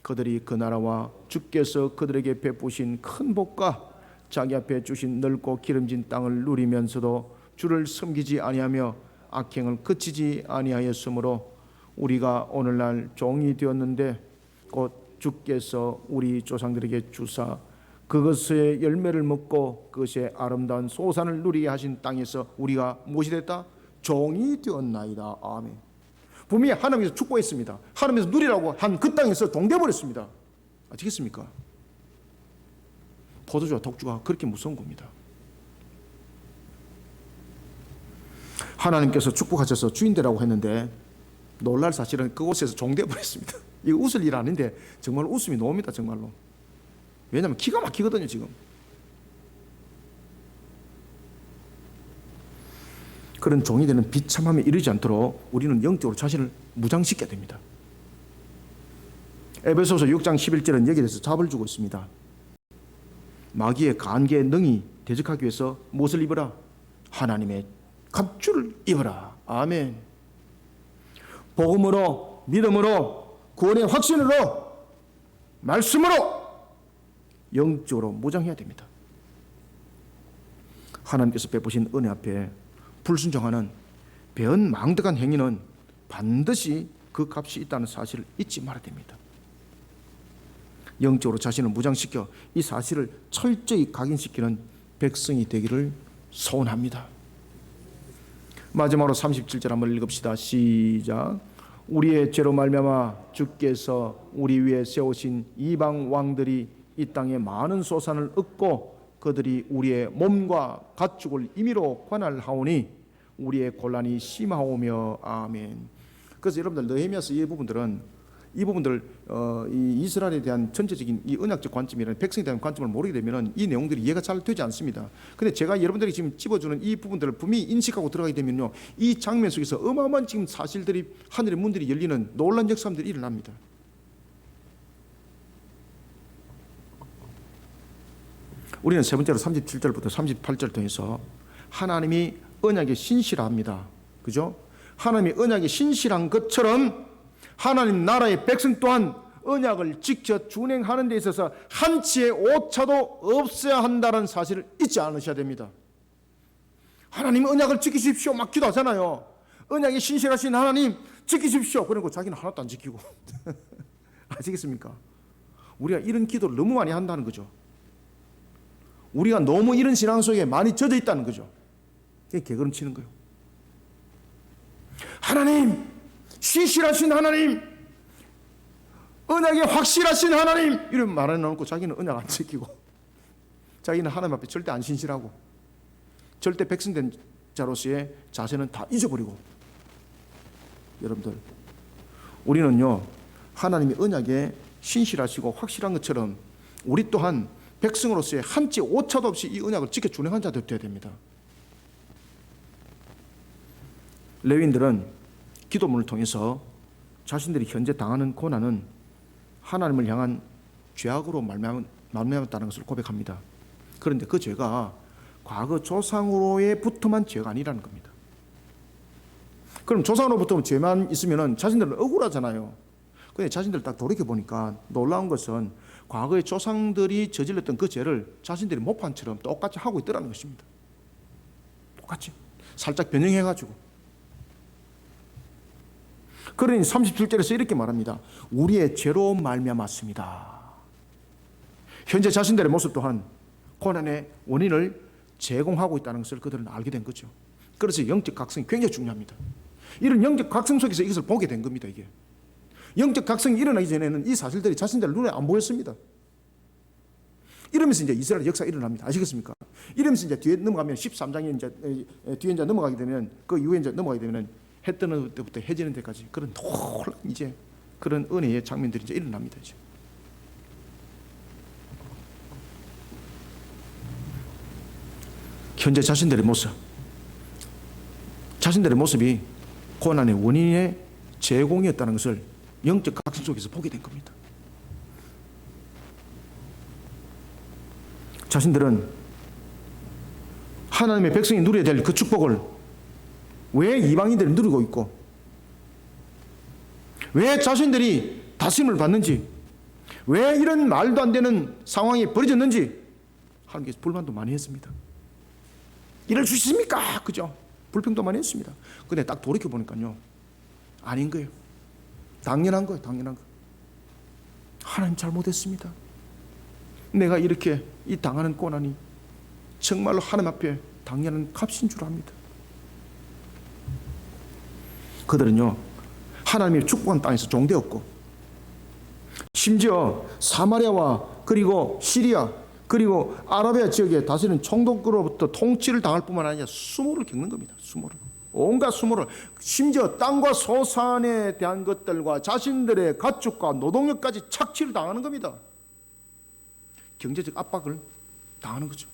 그들이 그 나라와 주께서 그들에게 베푸신 큰 복과 자기 앞에 주신 넓고 기름진 땅을 누리면서도 주를 섬기지 아니하며 악행을 그치지 아니하였으므로 우리가 오늘날 종이 되었는데 곧 주께서 우리 조상들에게 주사 그것의 열매를 먹고 그것의 아름다운 소산을 누리게 하신 땅에서 우리가 무엇이 됐다? 종이 되었나이다. 아멘. 분명히 하나님께서 축복했습니다. 하나님께서 누리라고 한 그 땅에서 종되어버렸습니다. 아시겠습니까? 포도주와 독주가 그렇게 무서운 겁니다. 하나님께서 축복하셔서 주인되라고 했는데 놀랄 사실은 그곳에서 종되어버렸습니다. 이거 웃을 일 아닌데 정말 웃음이 나옵니다. 정말로. 왜냐하면 기가 막히거든요. 지금 그런 종이 되는 비참함에 이르지 않도록 우리는 영적으로 자신을 무장시켜야 됩니다. 에베소서 6장 11절은 여기에 대해서 답을 주고 있습니다. 마귀의 간계에 능히 대적하기 위해서 무엇을 입어라? 하나님의 갑주를 입어라. 아멘. 복음으로, 믿음으로, 구원의 확신으로, 말씀으로 영적으로 무장해야 됩니다. 하나님께서 베푸신 은혜 앞에 불순종하는 배은망덕한 행위는 반드시 그 값이 있다는 사실을 잊지 말아야 됩니다. 영적으로 자신을 무장시켜 이 사실을 철저히 각인시키는 백성이 되기를 소원합니다. 마지막으로 37절 한번 읽읍시다. 시작. 우리의 죄로 말미암아 주께서 우리 위에 세우신 이방 왕들이 이 땅에 많은 소산을 얻고 그들이 우리의 몸과 가축을 임의로 관할하오니 우리의 곤란이 심하오며. 아멘. 그래서 여러분들 느헤미야서 이 부분들 이 이스라엘에 대한 전체적인 이 언약적 관점이라는 백성에 대한 관점을 모르게 되면 이 내용들이 이해가 잘 되지 않습니다. 근데 제가 여러분들이 지금 집어주는 이 부분들을 분명히 인식하고 들어가게 되면요, 이 장면 속에서 어마어마한 지금 사실들이 하늘의 문들이 열리는 놀라운 역사들이 일어납니다. 우리는 세 번째로 37절부터 38절 통해서 하나님이 언약에 신실합니다. 그죠? 하나님이 언약에 신실한 것처럼 하나님 나라의 백성 또한 언약을 지켜 준행하는 데 있어서 한치의 오차도 없어야 한다는 사실을 잊지 않으셔야 됩니다. 하나님 언약을 지키십시오 막 기도하잖아요. 언약에 신실하신 하나님 지키십시오. 그러고 자기는 하나도 안 지키고 아시겠습니까? 우리가 이런 기도를 너무 많이 한다는 거죠. 우리가 너무 이런 신앙 속에 많이 젖어 있다는 거죠. 그게 개그름 치는 거예요. 하나님, 신실하신 하나님, 언약이 확실하신 하나님, 이런 말 해놓고 자기는 언약 안 지키고, 자기는 하나님 앞에 절대 안 신실하고, 절대 백성된 자로서의 자세는 다 잊어버리고. 여러분들, 우리는요, 하나님의 언약에 신실하시고 확실한 것처럼 우리 또한 백성으로서의 한치 오차도 없이 이 언약을 지켜 준행한 자들 되어야 됩니다. 레위인들은 기도문을 통해서 자신들이 현재 당하는 고난은 하나님을 향한 죄악으로 말미암았다는 것을 고백합니다. 그런데 그 죄가 과거 조상으로부터만 죄가 아니라는 겁니다. 그럼 조상으로부터 죄만 있으면 자신들은 억울하잖아요. 근데 자신들 딱 돌이켜보니까 놀라운 것은 과거의 조상들이 저질렀던 그 죄를 자신들이 모판처럼 똑같이 하고 있더라는 것입니다. 똑같이 살짝 변형해가지고. 그러니 37절에서 이렇게 말합니다. 우리의 죄로 말미암았습니다. 현재 자신들의 모습 또한 고난의 원인을 제공하고 있다는 것을 그들은 알게 된 거죠. 그래서 영적 각성이 굉장히 중요합니다. 이런 영적 각성 속에서 이것을 보게 된 겁니다. 이게 영적 각성이 일어나기 전에는 이 사실들이 자신들 눈에 안 보였습니다. 이러면서 이제 이스라엘 역사가 일어납니다. 아시겠습니까? 이러면서 이제 뒤에 넘어가면 13장에 뒤에 이제 넘어가게 되면 그 이후에 이제 넘어가게 되면 해 뜨는 때부터 해 지는 데까지 그런 놀라운 이제 그런 은혜의 장면들이 이제 일어납니다. 이제. 현재 자신들의 모습이 고난의 원인의 제공이었다는 것을 영적 각성 속에서 보게 된 겁니다. 자신들은 하나님의 백성이 누려야 될 그 축복을 왜 이방인들이 누리고 있고, 왜 자신들이 다스림을 받는지, 왜 이런 말도 안 되는 상황이 벌어졌는지 하나님께서 불만도 많이 했습니다. 이럴 수 있습니까? 그죠? 불평도 많이 했습니다. 근데 딱 돌이켜보니까요, 아닌 거예요. 당연한 거예요. 당연한 거. 하나님 잘못했습니다. 내가 이렇게 이 당하는 고난이 정말로 하나님 앞에 당연한 값인 줄 압니다. 그들은요, 하나님의 축복한 땅에서 종되었고, 심지어 사마리아와 그리고 시리아 그리고 아라비아 지역에 다스리는 총독으로부터 통치를 당할 뿐만 아니라 수모를 겪는 겁니다. 수모를. 온갖 수모를, 심지어 땅과 소산에 대한 것들과 자신들의 가축과 노동력까지 착취를 당하는 겁니다. 경제적 압박을 당하는 거죠.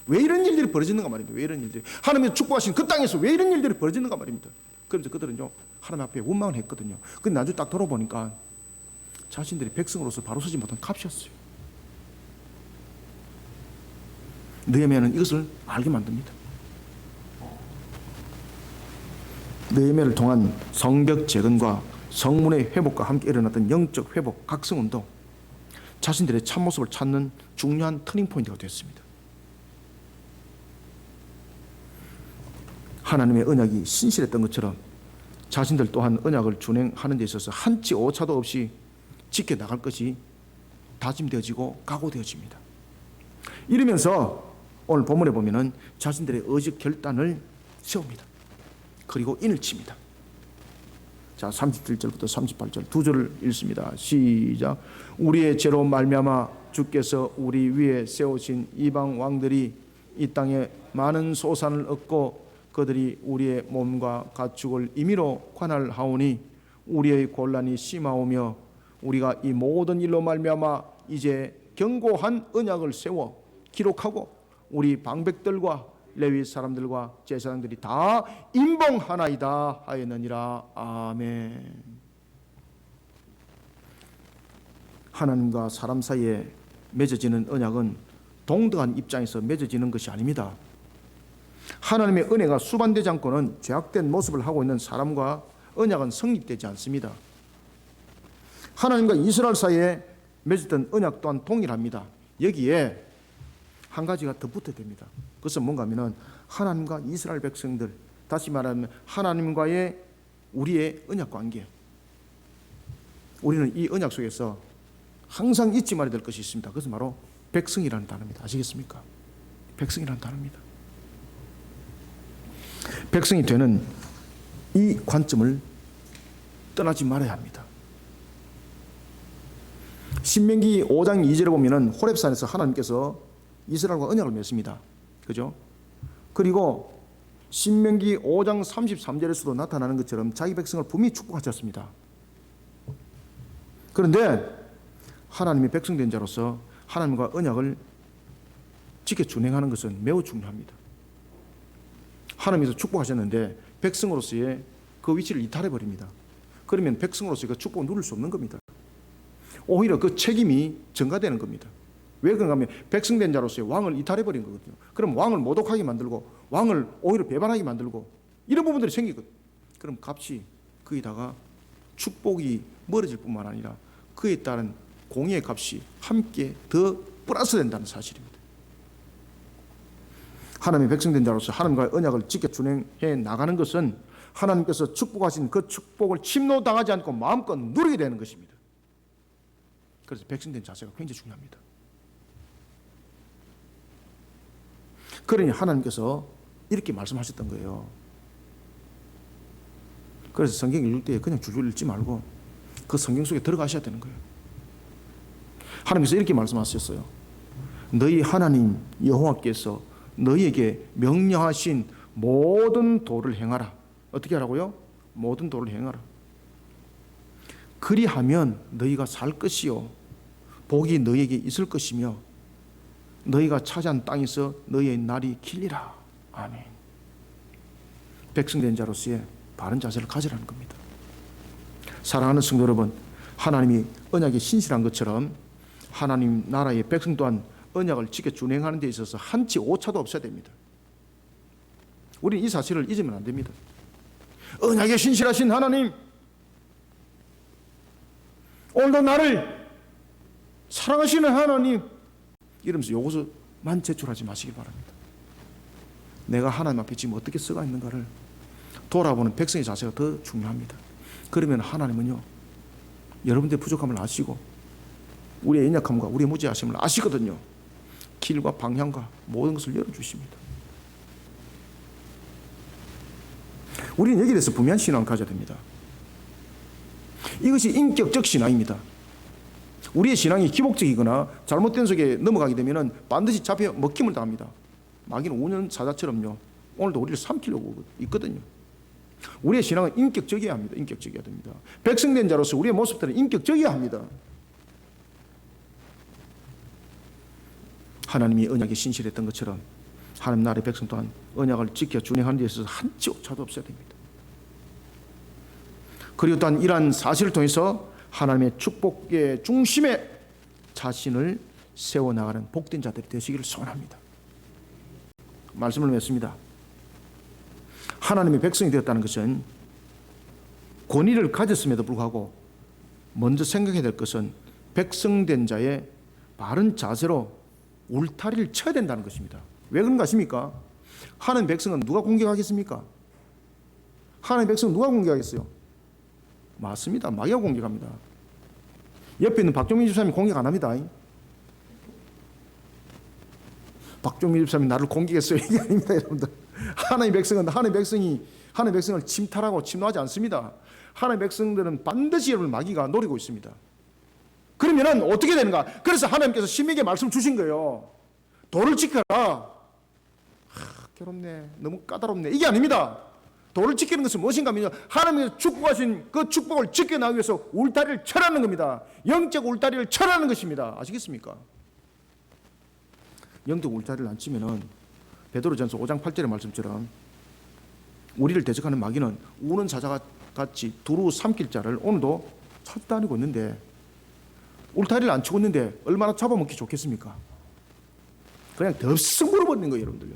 왜 이런 일들이 벌어지는가 말입니다. 왜 이런 일들이, 하나님의 축복하신 그 땅에서 왜 이런 일들이 벌어지는가 말입니다. 그러면서 그들은요, 하나님 앞에 원망을 했거든요. 근데 나중에 딱 돌아보니까 자신들이 백성으로서 바로 서지 못한 값이었어요. 느헤미야는 이것을 알게 만듭니다. 느헤미야를 통한 성벽 재건과 성문의 회복과 함께 일어났던 영적 회복, 각성운동, 자신들의 참모습을 찾는 중요한 터닝포인트가 됐습니다. 하나님의 언약이 신실했던 것처럼 자신들 또한 언약을 준행하는 데 있어서 한치 오차도 없이 지켜나갈 것이 다짐되어지고 각오되어집니다. 이러면서 오늘 본문에 보면은 자신들의 의지 결단을 세웁니다. 그리고 인을 칩니다. 자, 37절부터 38절 두 절을 읽습니다. 시작. 우리의 죄로 말미암아 주께서 우리 위에 세우신 이방 왕들이 이 땅에 많은 소산을 얻고 그들이 우리의 몸과 가축을 임의로 관할하오니 우리의 곤란이 심하오며 우리가 이 모든 일로 말미암아 이제 견고한 언약을 세워 기록하고 우리 방백들과 레위 사람들과 제사장들이 다 임봉하나이다 하였느니라. 아멘. 하나님과 사람 사이에 맺어지는 언약은 동등한 입장에서 맺어지는 것이 아닙니다. 하나님의 은혜가 수반되지 않고는 죄악된 모습을 하고 있는 사람과 언약은 성립되지 않습니다. 하나님과 이스라엘 사이에 맺었던 언약 또한 동일합니다. 여기에 한 가지가 더 붙어야 됩니다. 그것은 뭔가 하면은 하나님과 이스라엘 백성들, 다시 말하면 하나님과의 우리의 언약 관계. 우리는 이 언약 속에서 항상 잊지 말아야 될 것이 있습니다. 그것은 바로 백성이라는 단어입니다. 아시겠습니까? 백성이라는 단어입니다. 백성이 되는 이 관점을 떠나지 말아야 합니다. 신명기 5장 2절에 보면은 호렙산에서 하나님께서 이스라엘과 언약을 맺습니다. 그죠? 그리고 신명기 5장 33절에서도 나타나는 것처럼 자기 백성을 분명히 축복하셨습니다. 그런데 하나님이 백성된 자로서 하나님과 언약을 지켜 준행하는 것은 매우 중요합니다. 하나님께서 축복하셨는데 백성으로서의 그 위치를 이탈해 버립니다. 그러면 백성으로서 그 축복을 누릴 수 없는 겁니다. 오히려 그 책임이 전가되는 겁니다. 왜 그런가 하면 백성된 자로서의 왕을 이탈해 버린 거거든요. 그럼 왕을 모독하게 만들고 왕을 오히려 배반하게 만들고 이런 부분들이 생기거든요. 그럼 값이 거기다가 축복이 멀어질 뿐만 아니라 그에 따른 공의의 값이 함께 더 플러스 된다는 사실입니다. 하나님의 백성된 자로서 하나님과의 언약을 지켜 준행해 나가는 것은 하나님께서 축복하신 그 축복을 침노당하지 않고 마음껏 누리게 되는 것입니다. 그래서 백성된 자세가 굉장히 중요합니다. 그러니 하나님께서 이렇게 말씀하셨던 거예요. 그래서 성경 읽을 때 그냥 줄줄 읽지 말고 그 성경 속에 들어가셔야 되는 거예요. 하나님께서 이렇게 말씀하셨어요. 너희 하나님 여호와께서 너희에게 명령하신 모든 도를 행하라. 어떻게 하라고요? 모든 도를 행하라. 그리하면 너희가 살 것이요 복이 너희에게 있을 것이며 너희가 차지한 땅에서 너희의 날이 길리라. 아멘. 백성된 자로서의 바른 자세를 가지라는 겁니다. 사랑하는 성도 여러분, 하나님이 언약에 신실한 것처럼 하나님 나라의 백성 또한 언약을 지켜 준행하는 데 있어서 한치 오차도 없어야 됩니다. 우리는 이 사실을 잊으면 안 됩니다. 언약에 신실하신 하나님, 오늘도 나를 사랑하시는 하나님, 이러면서 요것만 제출하지 마시기 바랍니다. 내가 하나님 앞에 지금 어떻게 서가 있는가를 돌아보는 백성의 자세가 더 중요합니다. 그러면 하나님은요, 여러분들의 부족함을 아시고 우리의 연약함과 우리의 무지하심을 아시거든요. 길과 방향과 모든 것을 열어주십니다. 우리는 여기에 대해서 분명한 신앙을 가져야 됩니다. 이것이 인격적 신앙입니다. 우리의 신앙이 기복적이거나 잘못된 속에 넘어가게 되면 반드시 잡혀 먹힘을 당합니다. 마귀는 5년 사자처럼요, 오늘도 우리를 삼키려고 있거든요. 우리의 신앙은 인격적이어야 합니다. 인격적이어야 됩니다. 백성된 자로서 우리의 모습들은 인격적이어야 합니다. 하나님이 언약에 신실했던 것처럼 하나님 나라의 백성 또한 언약을 지켜 준행하는 데 있어서 한치 오차도 없어야 됩니다. 그리고 또한 이러한 사실을 통해서 하나님의 축복의 중심에 자신을 세워나가는 복된 자들이 되시기를 소원합니다. 말씀을 맺습니다. 하나님의 백성이 되었다는 것은 권위를 가졌음에도 불구하고 먼저 생각해야 될 것은 백성된 자의 바른 자세로 울타리를 쳐야 된다는 것입니다. 왜 그런가 아십니까? 하나님 백성은 누가 공격하겠습니까? 하나님 백성은 누가 공격하겠어요? 맞습니다. 마귀가 공격합니다. 옆에 있는 박종민 집사님이 공격 안 합니다. 박종민 집사님이 나를 공격했어요. 이게 아닙니다, 여러분들. 하나님 백성을 침탈하고 침노하지 않습니다. 하나님 백성들은 반드시 여러분 마귀가 노리고 있습니다. 그러면은 어떻게 되는가? 그래서 하나님께서 신명기에 말씀 주신 거예요. 도를 지켜라. 괴롭네. 너무 까다롭네. 이게 아닙니다. 도를 지키는 것은 무엇인가 하면 하나님께서 축복하신 그 축복을 지켜나가기 위해서 울타리를 쳐라는 겁니다. 영적 울타리를 쳐라는 것입니다. 아시겠습니까? 영적 울타리를 안 치면은 베드로전서 5장 8절의 말씀처럼 우리를 대적하는 마귀는 우는 사자가 같이 두루 삼킬 자를 오늘도 찾아다니고 있는데 울타리를 안 치고 있는데 얼마나 잡아먹기 좋겠습니까? 그냥 덥석 물어버리는 거예요, 여러분들요.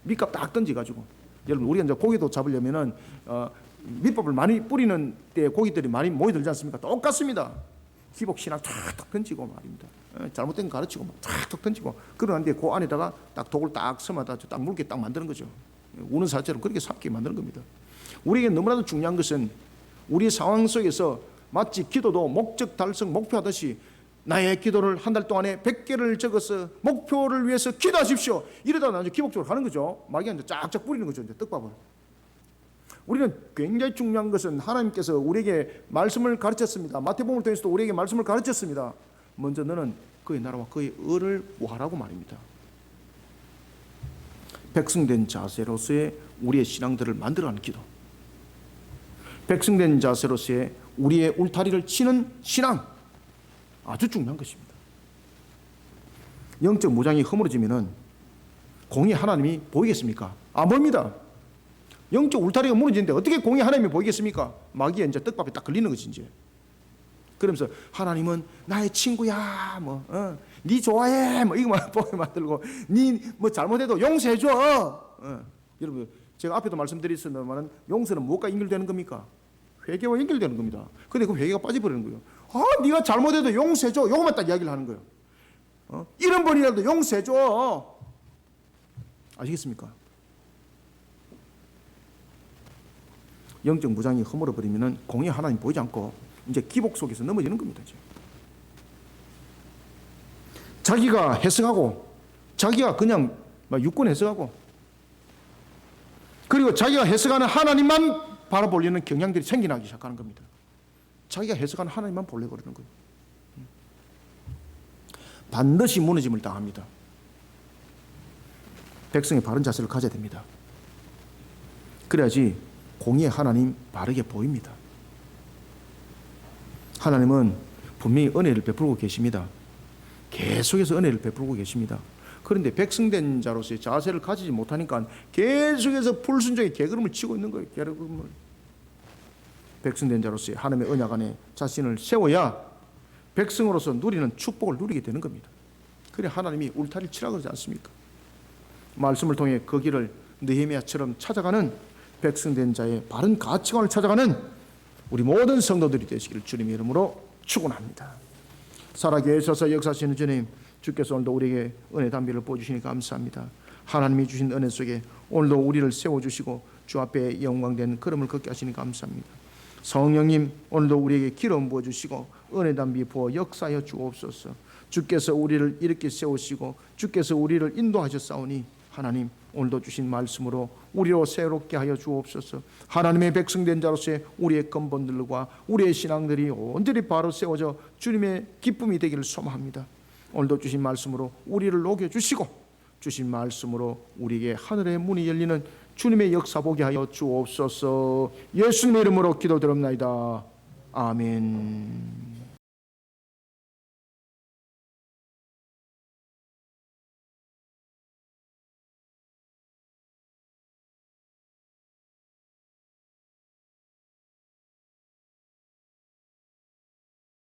밑값 딱 던져가지고. 여러분, 우리가 이제 고기도 잡으려면은 밑밥을 많이 뿌리는 때 고기들이 많이 모여들지 않습니까? 똑같습니다. 기복 신앙 탁탁 던지고 말입니다. 잘못된 거 가르치고 탁탁 던지고 그러는데 그 안에다가 딱 독을 딱 서마다 딱 물게 딱 만드는 거죠. 우는 사처럼 그렇게 삼게 만드는 겁니다. 우리에게 너무나도 중요한 것은 우리의 상황 속에서 마치 기도도 목적 달성 목표하듯이 나의 기도를 한 달 동안에 100개를 적어서 목표를 위해서 기도하십시오. 이러다 나중에 기복적으로 하는 거죠. 마귀가 이제 쫙쫙 뿌리는 거죠. 이제 떡밥을. 우리는 굉장히 중요한 것은 하나님께서 우리에게 말씀을 가르쳤습니다. 마태복음을 통해서도 우리에게 말씀을 가르쳤습니다. 먼저 너는 그의 나라와 그의 의를 구하라고 말입니다. 백성된 자세로서의 우리의 신앙들을 만들어가는 기도, 백성된 자세로서의 우리의 울타리를 치는 신앙, 아주 중요한 것입니다. 영적 무장이 허물어지면은 공의 하나님이 보이겠습니까? 안 보입니다. 영적 울타리가 무너지는데 어떻게 공의 하나님이 보이겠습니까? 마귀의 이제 떡밥에 딱 걸리는 것이 이제. 그러면서 하나님은 나의 친구야, 네 좋아해, 이거만 보게 만들고, 네 뭐 잘못해도 용서해줘. 여러분, 제가 앞에도 말씀드렸습니다만 용서는 무엇과 연결되는 겁니까? 회개와 연결되는 겁니다. 근데 그 회개가 빠져버리는 거예요. 네가 잘못해도 용서해줘. 요것만 딱 이야기를 하는 거예요. 이런 번이라도 용서해줘. 아시겠습니까? 영적 무장이 허물어버리면 공의 하나님 보이지 않고 이제 기복 속에서 넘어지는 겁니다. 이제. 자기가 해석하고, 자기가 그냥 육군 해석하고, 그리고 자기가 해석하는 하나님만 바라보려는 경향들이 생겨나기 시작하는 겁니다. 자기가 해석하는 하나님만 보려고 그러는 거예요. 반드시 무너짐을 당합니다. 백성의 바른 자세를 가져야 됩니다. 그래야지 공의의 하나님 바르게 보입니다. 하나님은 분명히 은혜를 베풀고 계십니다. 계속해서 은혜를 베풀고 계십니다. 그런데 백성된 자로서의 자세를 가지지 못하니까 계속해서 불순종의 개걸음을 치고 있는 거예요. 개걸음을. 백성된 자로서의 하나님의 언약 안에 자신을 세워야 백성으로서 누리는 축복을 누리게 되는 겁니다. 그래 하나님이 울타리를 치라 그러지 않습니까? 말씀을 통해 그 길을 느헤미야처럼 찾아가는 백성된 자의 바른 가치관을 찾아가는 우리 모든 성도들이 되시기를 주님의 이름으로 축원합니다. 살아계셔서 역사하시는 주님, 주께서 오늘도 우리에게 은혜 담비를 부어주시니 감사합니다. 하나님이 주신 은혜 속에 오늘도 우리를 세워주시고 주 앞에 영광된 걸음을 걷게 하시니 감사합니다. 성령님, 오늘도 우리에게 기름 부어주시고 은혜 담비 부어 역사하여 주옵소서. 주께서 우리를 이렇게 세우시고 주께서 우리를 인도하셨사오니 하나님, 오늘도 주신 말씀으로 우리로 새롭게 하여 주옵소서. 하나님의 백성된 자로서의 우리의 근본들과 우리의 신앙들이 온전히 바로 세워져 주님의 기쁨이 되기를 소망합니다. 오늘도 주신 말씀으로 우리를 녹여주시고 주신 말씀으로 우리에게 하늘의 문이 열리는 주님의 역사 보게 하여 주옵소서. 예수님의 이름으로 기도드립나이다. 아멘.